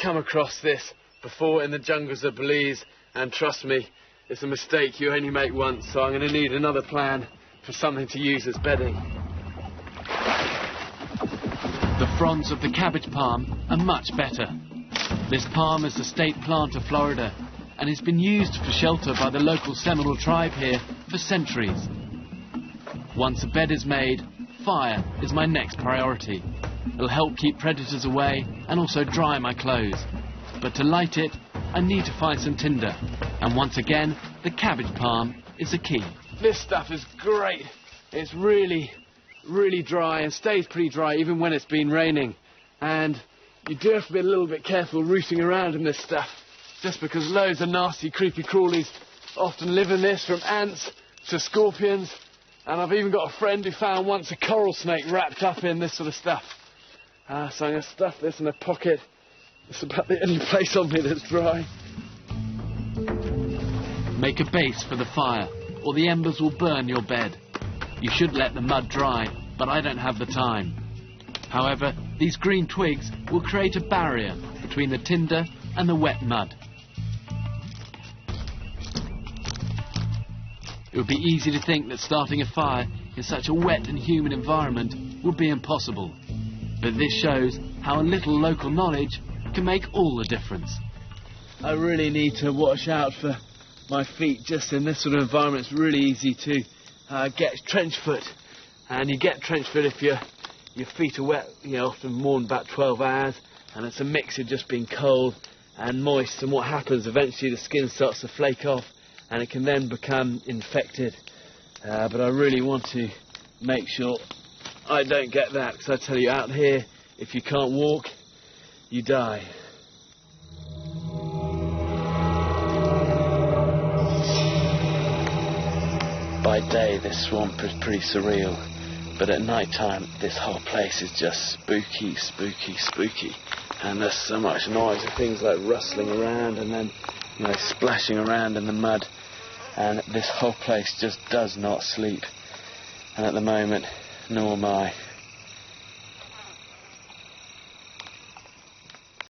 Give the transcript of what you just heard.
come across this before in the jungles of Belize, and trust me, it's a mistake you only make once, so I'm going to need another plan for something to use as bedding. The fronds of the cabbage palm are much better. This palm is the state plant of Florida and has been used for shelter by the local Seminole tribe here for centuries. Once a bed is made, fire is my next priority. It'll help keep predators away and also dry my clothes. But to light it, I need to find some tinder. And once again, the cabbage palm is the key. This stuff is great. It's really, really dry and stays pretty dry even when it's been raining. And you do have to be a little bit careful rooting around in this stuff, just because loads of nasty creepy crawlies often live in this, from ants to scorpions. And I've even got a friend who found once a coral snake wrapped up in this sort of stuff. So I'm going to stuff this in a pocket. It's about the only place on me that's dry. Make a base for the fire, or the embers will burn your bed. You should let the mud dry, but I don't have the time. However, these green twigs will create a barrier between the tinder and the wet mud. It would be easy to think that starting a fire in such a wet and humid environment would be impossible. But this shows how a little local knowledge can make all the difference. I really need to watch out for my feet just in this sort of environment. It's really easy to get trench foot, and you get trench foot if your feet are wet, often more than about 12 hours, and it's a mix of just being cold and moist, and what happens eventually, the skin starts to flake off and it can then become infected. But I really want to make sure I don't get that, because I tell you, out here, if you can't walk, you die. By day, this swamp is pretty surreal, but at night time, this whole place is just spooky, spooky, spooky. And there's so much noise of things like rustling around and then, splashing around in the mud. And this whole place just does not sleep. And at the moment, nor am I.